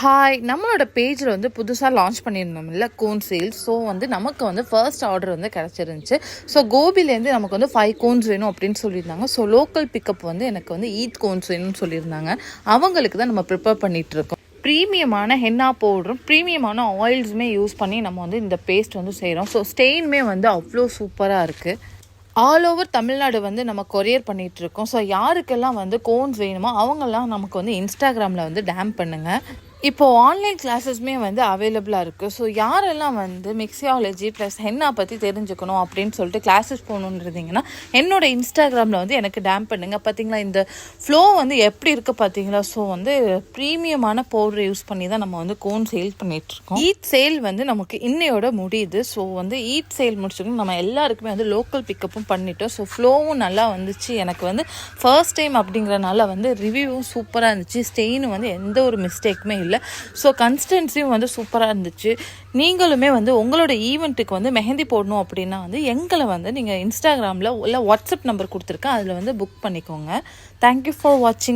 Hi, நம்மளோட பேஜில் வந்து புதுசாக லான்ச் பண்ணியிருந்தோம் இல்லை கோன் சேல்ஸ். ஸோ வந்து நமக்கு வந்து ஃபர்ஸ்ட் ஆர்டர் வந்து கிடச்சிருந்துச்சு. ஸோ கோபிலேருந்து நமக்கு வந்து 5 கோன்ஸ் வேணும் அப்படின்னு சொல்லியிருந்தாங்க. ஸோ லோக்கல் பிக்கப் வந்து எனக்கு வந்து ஈத் கோன்ஸ் வேணும்னு சொல்லியிருந்தாங்க. அவங்களுக்கு தான் நம்ம ப்ரிப்பேர் பண்ணிகிட்ருக்கோம். ப்ரீமியமான ஹென்னா பவுடரும் ப்ரீமியமான ஆயில்ஸுமே யூஸ் பண்ணி நம்ம வந்து இந்த பேஸ்ட் வந்து செய்கிறோம். ஸோ ஸ்டெயினுமே வந்து அவ்வளோ சூப்பராக இருக்குது. ஆல் ஓவர் தமிழ்நாடு வந்து நம்ம கொரியர் பண்ணிகிட்ருக்கோம். ஸோ யாருக்கெல்லாம் வந்து கோன்ஸ் வேணுமோ அவங்கெல்லாம் நமக்கு வந்து இன்ஸ்டாகிராமில் வந்து டேம் பண்ணுங்கள். இப்போது ஆன்லைன் கிளாஸஸ்மே வந்து அவைலபிளாக இருக்குது. ஸோ யாரெல்லாம் வந்து மிக்சியாலஜி ப்ளஸ் ஹென்னா பற்றி தெரிஞ்சுக்கணும் அப்படின்னு சொல்லிட்டு கிளாஸஸ் போகணுன்னு இருந்தீங்கன்னா என்னோடய இன்ஸ்டாகிராமில் வந்து எனக்கு டேம் பண்ணுங்கள். பார்த்தீங்களா இந்த ஃப்ளோ வந்து எப்படி இருக்குது பார்த்தீங்களா. ஸோ வந்து ப்ரீமியமான பவுடர் யூஸ் பண்ணி தான் நம்ம வந்து கோன் சேல் பண்ணிகிட்ருக்கோம். ஈத் சேல் வந்து நமக்கு இன்னையோட முடியுது. ஸோ வந்து ஈத் சேல் முடிச்சுக்கணும். நம்ம எல்லாருக்குமே வந்து லோக்கல் பிக்கப்பும் பண்ணிட்டோம். ஸோ ஃப்ளோவும் நல்லா வந்துச்சு. எனக்கு வந்து ஃபர்ஸ்ட் டைம் அப்படிங்கிறனால வந்து ரிவ்யூவும் சூப்பராக இருந்துச்சு. ஸ்டெயினும் வந்து எந்த ஒரு மிஸ்டேக்குமே இல்லை. ஸோ கன்சிஸ்டன்சியும் வந்து சூப்பராக இருந்துச்சு. நீங்களுமே வந்து உங்களோட ஈவெண்ட்டுக்கு வந்து மெஹந்தி போடணும் அப்படின்னா வந்து எங்களை வந்து நீங்கள் இன்ஸ்டாகிராமில் இல்லை வாட்ஸ்அப் நம்பர் கொடுத்துருக்கேன், அதில் வந்து புக் பண்ணிக்கோங்க. தேங்க்யூ ஃபார் வாட்சிங்.